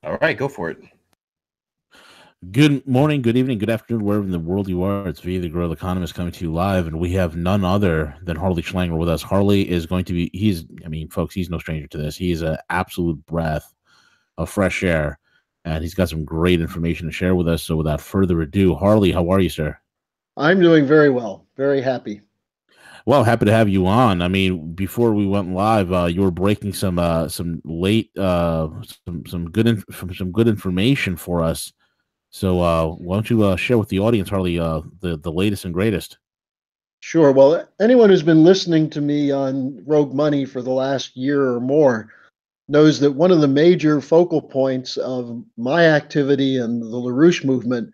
All right, go for it. Good morning, good evening, good afternoon, wherever in the world you are. It's V, the Guerrilla Economist, coming to you live, and we have none other than Harley Schlanger with us. Harley is going to be, folks, he's no stranger to this. He is an absolute breath of fresh air, and he's got some great information to share with us. So without further ado, Harley, how are you, sir? I'm doing very well. Very happy. Well, happy to have you on. I mean, before we went live, you were breaking some late some good information for us. So why don't you share with the audience, Harley, the latest and greatest? Sure. Well, anyone who's been listening to me on Rogue Money for the last year or more knows that one of the major focal points of my activity and the LaRouche movement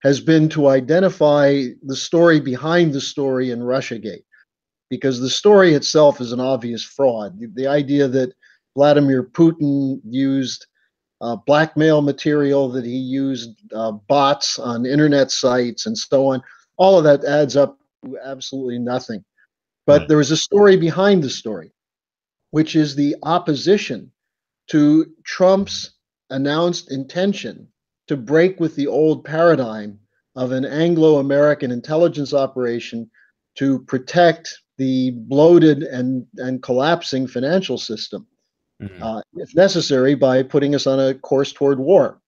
has been to identify the story behind the story in Russiagate, because the story itself is an obvious fraud. The idea that Vladimir Putin used blackmail material, that he used bots on internet sites and so on. All of that adds up to absolutely nothing. But Right. there is a story behind the story, which is the opposition to Trump's announced intention to break with the old paradigm of an Anglo American intelligence operation to protect the bloated and collapsing financial system, Mhm. if necessary, by putting us on a course toward war.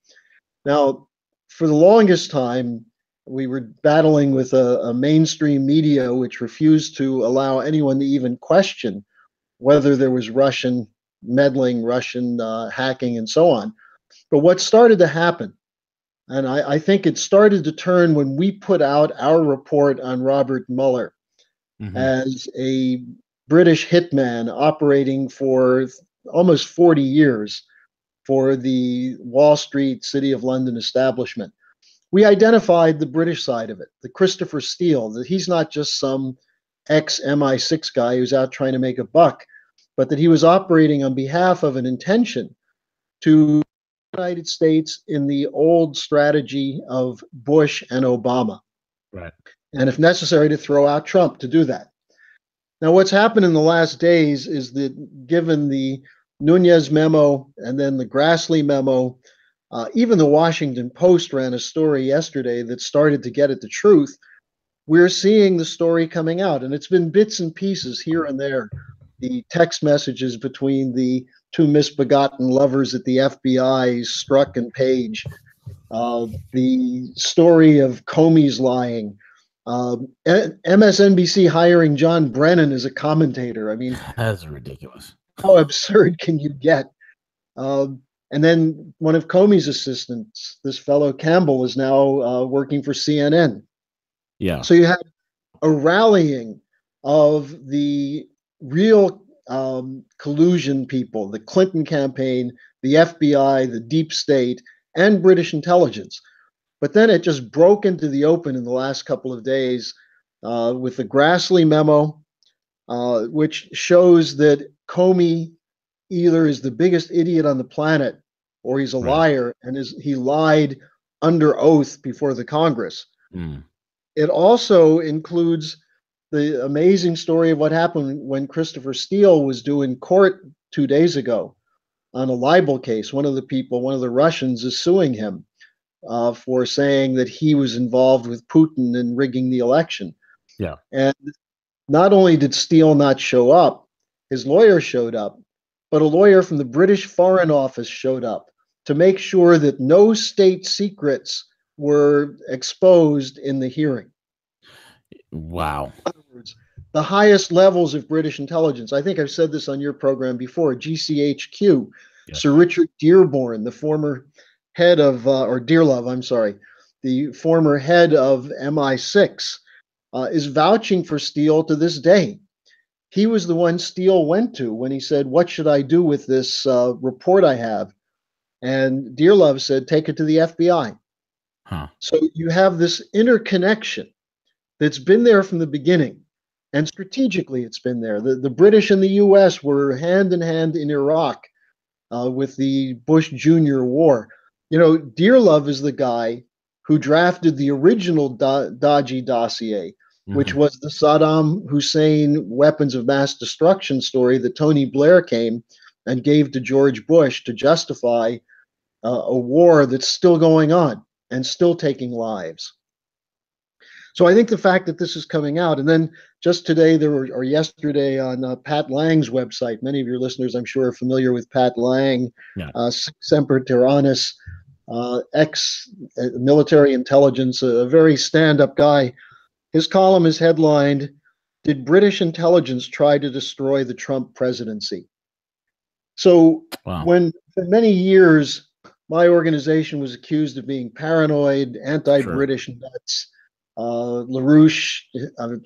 Now, for the longest time, we were battling with a mainstream media which refused to allow anyone to even question whether there was Russian meddling, Russian hacking, and so on. But what started to happen, and I think it started to turn when we put out our report on Robert Mueller Mhm. as a British hitman operating for almost 40 years for the Wall Street, City of London establishment. We identified the British side of it, the Christopher Steele, that he's not just some ex MI6 guy who's out trying to make a buck, but that he was operating on behalf of an intention to the United States in the old strategy of Bush and Obama, Right. and if necessary, to throw out Trump to do that. Now, what's happened in the last days is that given the Nunez memo and then the Grassley memo, even the Washington Post ran a story yesterday that started to get at the truth. We're seeing the story coming out, and it's been bits and pieces here and there. The text messages between the two misbegotten lovers at the FBI, Strzok and Page, the story of Comey's lying, MSNBC hiring John Brennan as a commentator. I mean, That's ridiculous. how absurd can you get? And then one of Comey's assistants, this fellow Campbell, is now working for CNN. Yeah. So you have a rallying of the real collusion people, the Clinton campaign, the FBI, the deep state, and British intelligence. But then it just broke into the open in the last couple of days with the Grassley memo, which shows that Comey either is the biggest idiot on the planet or he's a Right. liar and he lied under oath before the Congress. Mm. It also includes the amazing story of what happened when Christopher Steele was due in court 2 days ago on a libel case. One of the people, one of the Russians, is suing him for saying that he was involved with Putin in rigging the election. Yeah. And not only did Steele not show up, his lawyer showed up, but a lawyer from the British Foreign Office showed up to make sure that no state secrets were exposed in the hearing. Wow. In other words, the highest levels of British intelligence. I think I've said this on your program before. GCHQ, Sir Yes. Richard Dearborn, the former head of, or Dearlove, I'm sorry, the former head of MI6, is vouching for Steele to this day. He was the one Steele went to when he said, "What should I do with this report I have?" And Dearlove said, "Take it to the FBI." Huh. So you have this interconnection that's been there from the beginning. And strategically, it's been there. The British and the US were hand in hand in Iraq with the Bush Jr. war. You know, Dearlove is the guy who drafted the original dodgy dossier, which Hmm. was the Saddam Hussein weapons of mass destruction story that Tony Blair came and gave to George Bush to justify a war that's still going on and still taking lives. So I think the fact that this is coming out, and then just today or yesterday on Pat Lang's website, many of your listeners, I'm sure, are familiar with Pat Lang, Yeah. Semper Tyrannis, ex-military intelligence, a very stand-up guy. His column is headlined, "Did British intelligence try to destroy the Trump presidency?" So Wow. when for many years my organization was accused of being paranoid, Sure. anti-British nuts, LaRouche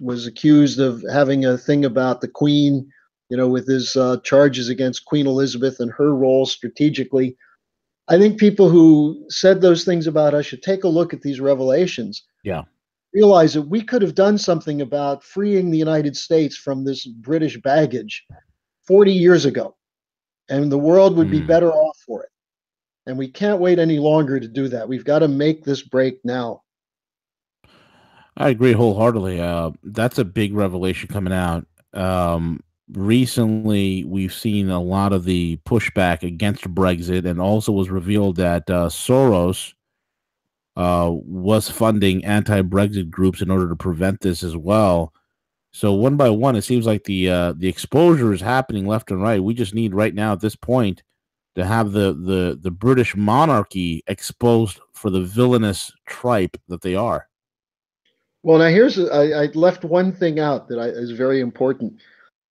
was accused of having a thing about the Queen, with his charges against Queen Elizabeth and her role strategically. I think people who said those things about us should take a look at these revelations, Yeah. realize that we could have done something about freeing the United States from this British baggage 40 years ago, and the world would be Mm. better off for it. And we can't wait any longer to do that. We've got to make this break now. I agree wholeheartedly. That's a big revelation coming out. Recently, we've seen a lot of the pushback against Brexit, and also was revealed that Soros was funding anti-Brexit groups in order to prevent this as well. So one by one, it seems like the exposure is happening left and right. We just need right now at this point to have the British monarchy exposed for the villainous tripe that they are. Well, now I left one thing out that is very important.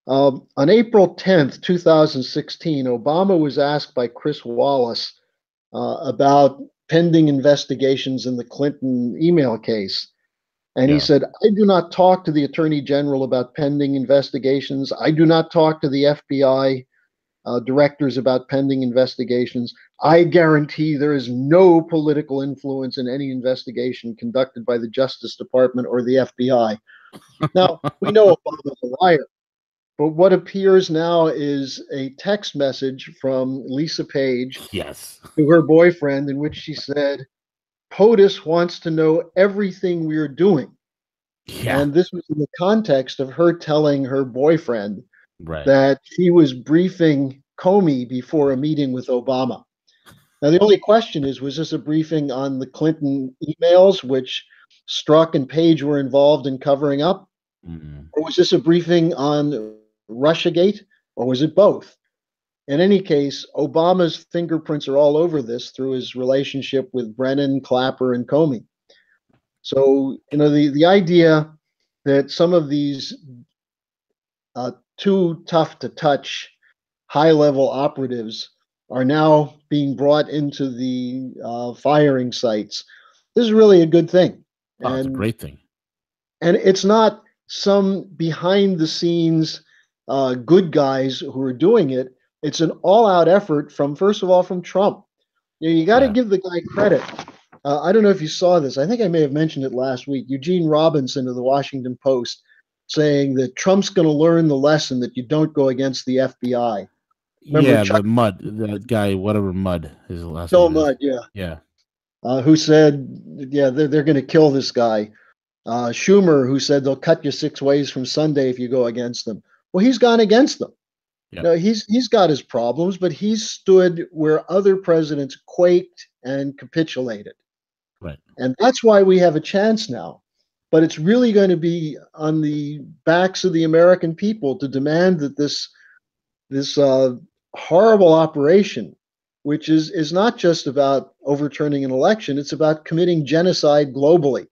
On April 10th, 2016, Obama was asked by Chris Wallace about pending investigations in the Clinton email case. And he Yeah. said, "I do not talk to the Attorney General about pending investigations. I do not talk to the FBI directors about pending investigations. I guarantee there is no political influence in any investigation conducted by the Justice Department or the FBI." Now, we know Obama's a liar, but what appears now is a text message from Lisa Page Yes. to her boyfriend in which she said, "POTUS wants to know everything we're doing." Yeah. And this was in the context of her telling her boyfriend Right. that she was briefing Comey before a meeting with Obama. Now, the only question is, was this a briefing on the Clinton emails, which Strzok and Page were involved in covering up? Mm. Or was this a briefing on Russiagate? Or was it both? In any case, Obama's fingerprints are all over this through his relationship with Brennan, Clapper, and Comey. So, the idea that some of these too tough to touch high level operatives are now being brought into the firing sites. This is really a good thing. Oh, it's a And great thing. it's not some behind the scenes good guys who are doing it. It's an all out effort from, first of all, from Trump. You got to Yeah. give the guy credit. I don't know if you saw this. I think I may have mentioned it last week. Eugene Robinson of the Washington Post saying that Trump's going to learn the lesson that you don't go against the FBI. Remember Yeah, Chuck the Mud, the guy, whatever Mud his last Bill name is. Mudd, yeah, Yeah. who said, yeah, they're going to kill this guy. Schumer, who said they'll cut you 6 ways from Sunday if you go against them. Well, he's gone against them. Yep. No, he's got his problems, but he's stood where other presidents quaked and capitulated. Right. And that's why we have a chance now. But it's really going to be on the backs of the American people to demand that this horrible operation, which is not just about overturning an election, it's about committing genocide globally.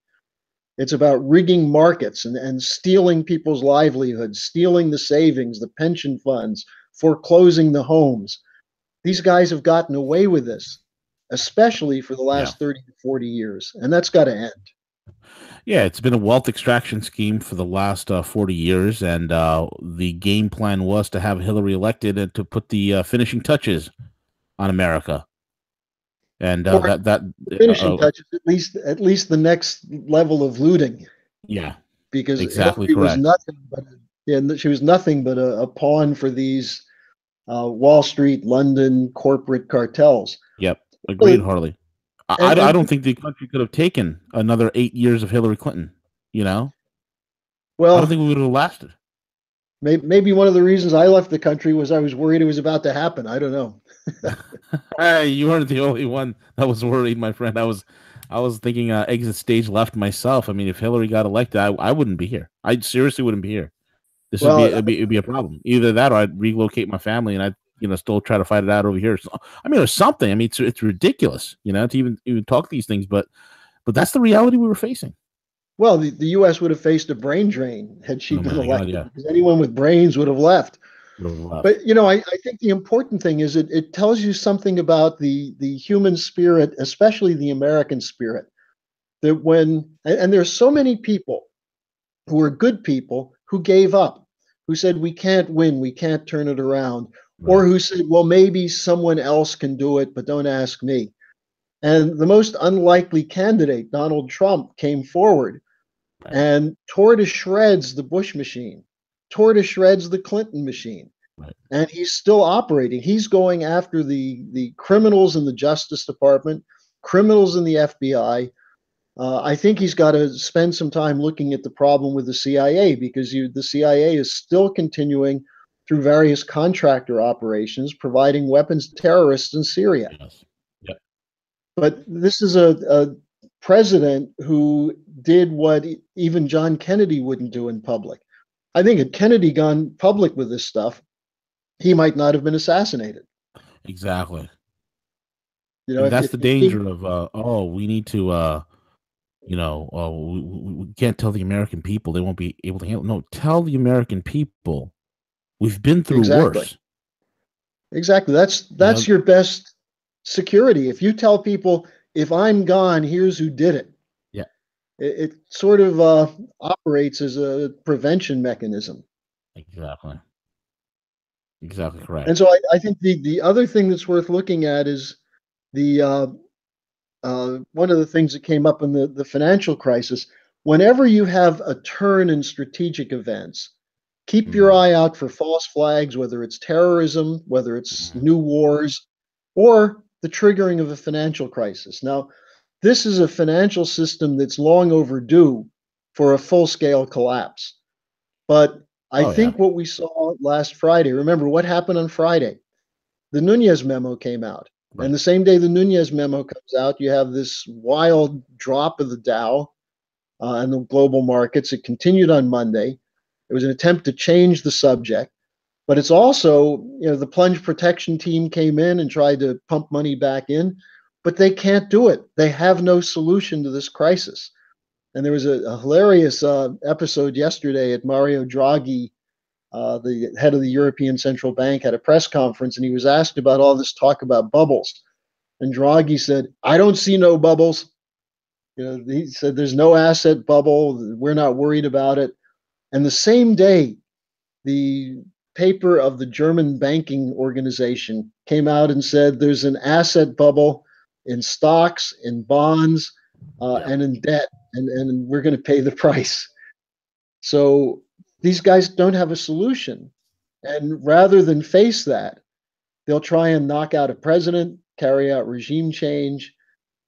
It's about rigging markets and stealing people's livelihoods, stealing the savings, the pension funds, foreclosing the homes. These guys have gotten away with this, especially for the Yeah. last 30 to 40 years, and that's got to end. Yeah, it's been a wealth extraction scheme for the last 40 years, and the game plan was to have Hillary elected and to put the finishing touches on America. And Or that finishing touches, at least the next level of looting, yeah, because exactly Hillary was correct. nothing but she was nothing but a pawn for these Wall Street, London corporate cartels. Yep, agreed, Well, Harley. I and don't think the country could have taken another 8 years of Hillary Clinton. You know, I don't well, think we would have lasted. maybe one of the reasons I left the country was I was worried it was about to happen. I don't know. Hey, you weren't the only one that was worried, my friend. I was thinking exit stage left myself. I mean, if Hillary got elected, I wouldn't be here. I seriously wouldn't be here. This would be Well, it'd be a problem. Either that, or I'd relocate my family, and I'd still try to fight it out over here. So, I mean, it was something. I mean, it's ridiculous, to even talk these things, but that's the reality we were facing. well, the U.S. would have faced a brain drain had she Oh been my god, elected yeah, because anyone with brains would have left. would have left. But I think the important thing is it tells you something about the human spirit, especially the American spirit. That and there's so many people who are good people who gave up, who said we can't win, we can't turn it around, Right, or who said, well, maybe someone else can do it, but don't ask me. And the most unlikely candidate, Donald Trump, came forward right, and tore to shreds the Bush machine, tore to shreds the Clinton machine. right. And he's still operating. He's going after the criminals in the Justice Department, criminals in the FBI. I think he's got to spend some time looking at the problem with the CIA because the CIA is still continuing through various contractor operations, providing weapons to terrorists in Syria. Yes, yep, But this is a president who did what even John Kennedy wouldn't do in public. I think had Kennedy gone public with this stuff, he might not have been assassinated. exactly. You know, And that's if the you keep danger of we need to we can't tell the American people they won't be able to handle. No, tell the American people we've been through exactly, worse. exactly. You That's know, your best security. If you tell people, if I'm gone, here's who did it. yeah, It sort of operates as a prevention mechanism. exactly, exactly correct. And so I think the other thing that's worth looking at is the one of the things that came up in the financial crisis. Whenever you have a turn in strategic events, keep your Mm, eye out for false flags, whether it's terrorism, whether it's mm. new wars, or the triggering of a financial crisis. Now, this is a financial system that's long overdue for a full scale collapse. But I Oh yeah, think what we saw last Friday, remember what happened on Friday? The Nunez memo came out. And right. the same day the Nunez memo comes out, you have this wild drop of the Dow and the global markets. It continued on Monday. It was an attempt to change the subject, but it's also, the plunge protection team came in and tried to pump money back in, but they can't do it. They have no solution to this crisis. And there was a hilarious episode yesterday at Mario Draghi, the head of the European Central Bank, had a press conference, and he was asked about all this talk about bubbles. And Draghi said, "I don't see no bubbles." He said, "There's no asset bubble. We're not worried about it." And the same day, the paper of the German banking organization came out and said there's an asset bubble in stocks, in bonds, Yeah, and in debt, and we're going to pay the price. So these guys don't have a solution. And rather than face that, they'll try and knock out a president, carry out regime change.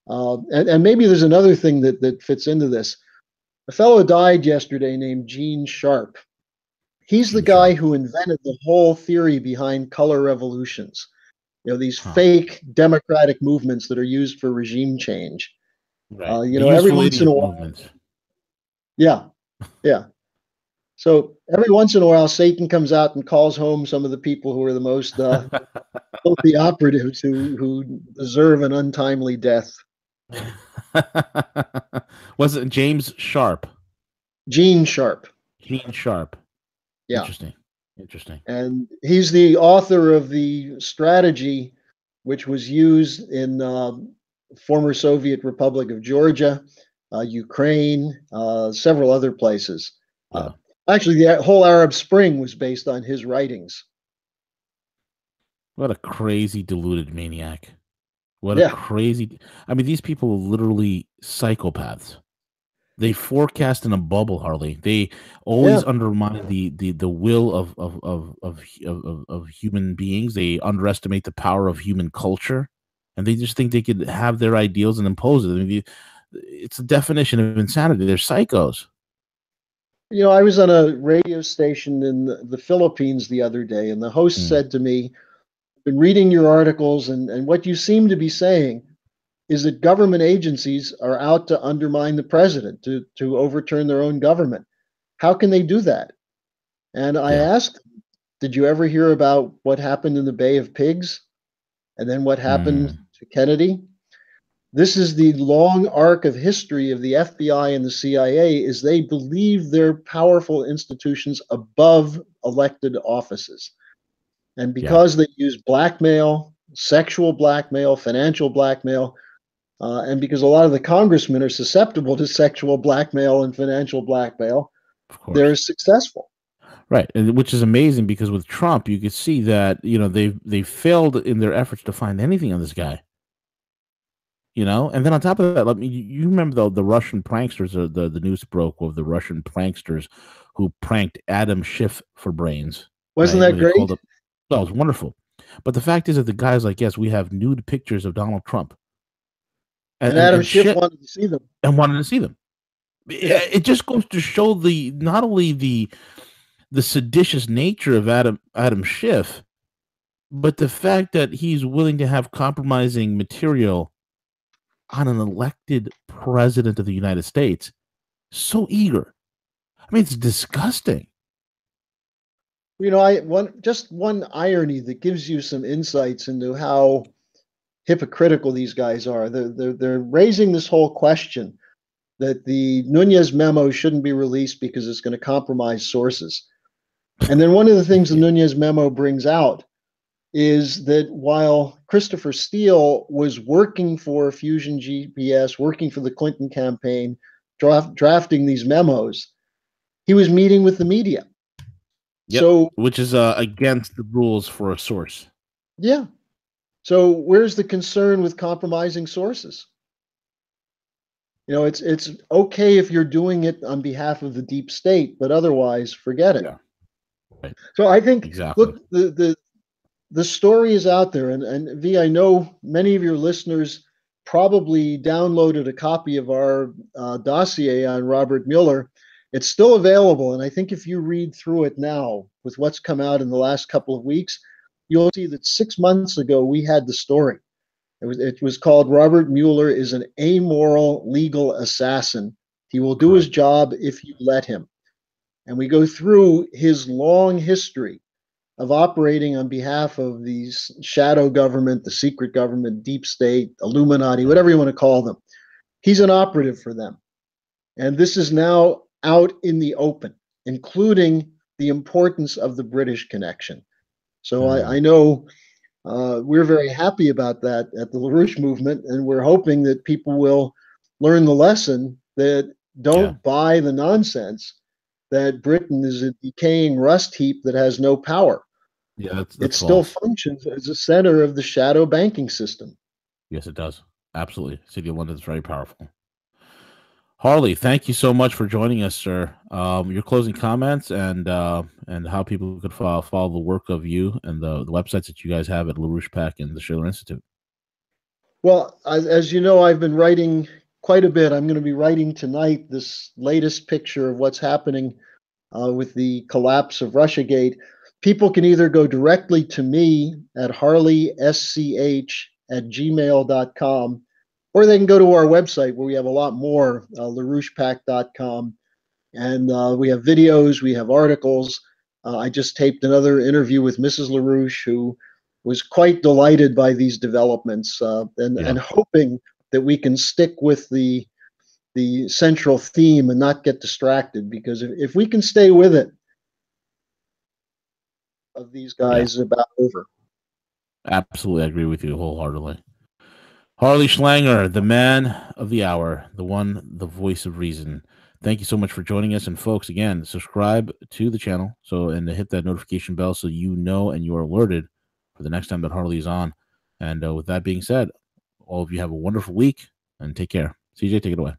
And maybe there's another thing that fits into this. A fellow died yesterday named Gene Sharp. He's the Gene guy Sharp. who invented the whole theory behind color revolutions. These Huh. fake democratic movements that are used for regime change. Right. The Every useful once in a idiot while, movement. yeah, yeah. So every once in a while, Satan comes out and calls home some of the people who are the most filthy operatives who deserve an untimely death. Was it James Sharp? Gene Sharp, Gene Sharp. yeah, Interesting. Interesting. and he's the author of the strategy which was used in former Soviet Republic of Georgia, Ukraine, several other places. Uh, Yeah. Actually, the whole Arab Spring was based on his writings. What a crazy deluded maniac. What a Yeah, crazy. I mean, these people are literally psychopaths. They forecast in a bubble, Harley. They always yeah. undermine the will of human beings. They underestimate the power of human culture, and they just think they could have their ideals and impose it. I mean, it's the definition of insanity. They're psychos. I was on a radio station in the Philippines the other day, and the host Mm, said to me, been reading your articles, and what you seem to be saying is that government agencies are out to undermine the president, to overturn their own government. How can they do that? And I Yeah. asked, did you ever hear about what happened in the Bay of Pigs? And then what happened Mm, to Kennedy? This is the long arc of history of the FBI and the CIA is they believe they're powerful institutions above elected offices. And yeah. because they use blackmail, sexual blackmail, financial blackmail, and because a lot of the congressmen are susceptible to sexual blackmail and financial blackmail, Of they're course. successful. Right, and which is amazing because with Trump, you could see that they failed in their efforts to find anything on this guy. And then on top of that, let me you remember the Russian pranksters, the news broke of the Russian pranksters who pranked Adam Schiff for brains, Wasn't right? that Where they called great? up, oh, it was wonderful. But the fact is that the guy's like, yes, we have nude pictures of Donald Trump and And and, Adam and Schiff shit wanted to see them. and wanted to see them. Yeah. It just goes to show the not only the seditious nature of Adam Schiff, but the fact that he's willing to have compromising material on an elected president of the United States, so eager. I mean, it's disgusting. One irony that gives you some insights into how hypocritical these guys are. They're raising this whole question that the Nunez memo shouldn't be released because it's going to compromise sources. And then one of the things the Yeah. Nunez memo brings out is that while Christopher Steele was working for Fusion GPS, working for the Clinton campaign, drafting these memos, he was meeting with the media. Yep. So, Which is against the rules for a source. yeah. So, where's the concern with compromising sources? It's okay if you're doing it on behalf of the deep state, but otherwise, forget it. Yeah. Right. So I think, Exactly. look, the story is out there, and V, I know many of your listeners probably downloaded a copy of our dossier on Robert Mueller. It's still available, and I think if you read through it now with what's come out in the last couple of weeks, you'll see that 6 months ago we had the story. It was called Robert Mueller is an amoral legal assassin. He will do his Correct. job if you let him. And we go through his long history of operating on behalf of the shadow government, the secret government, deep state, Illuminati, Yeah. whatever you want to call them. He's an operative for them. And this is now out in the open, including the importance of the British connection. So I Mm. know we're very happy about that at the LaRouche movement, and we're hoping that people will learn the lesson that Yeah. don't buy the nonsense that Britain is a decaying rust heap that has no power. Yeah. It That's still false. functions as a center of the shadow banking system. Yes, it does. Absolutely. City of London is very powerful. Harley, thank you so much for joining us, sir. Your closing comments and how people could follow the work of you and the websites that you guys have at LaRouche Pack and the Schiller Institute. Well, as you know, I've been writing quite a bit. I'm going to be writing tonight this latest picture of what's happening with the collapse of Russiagate. People can either go directly to me at harleysch@gmail.com, or they can go to our website where we have a lot more, larouchepack.com. And we have videos, we have articles. I just taped another interview with Mrs. LaRouche, who was quite delighted by these developments Yeah. and hoping that we can stick with the central theme and not get distracted. Because if we can stay with it, of these Yeah. guys is about over. Absolutely. I agree with you wholeheartedly. Harley Schlanger, the man of the hour, the one, the voice of reason. Thank you so much for joining us. And folks, again, subscribe to the channel and hit that notification bell so you know and you are alerted for the next time that Harley is on. And with that being said, all of you have a wonderful week and take care. CJ, take it away.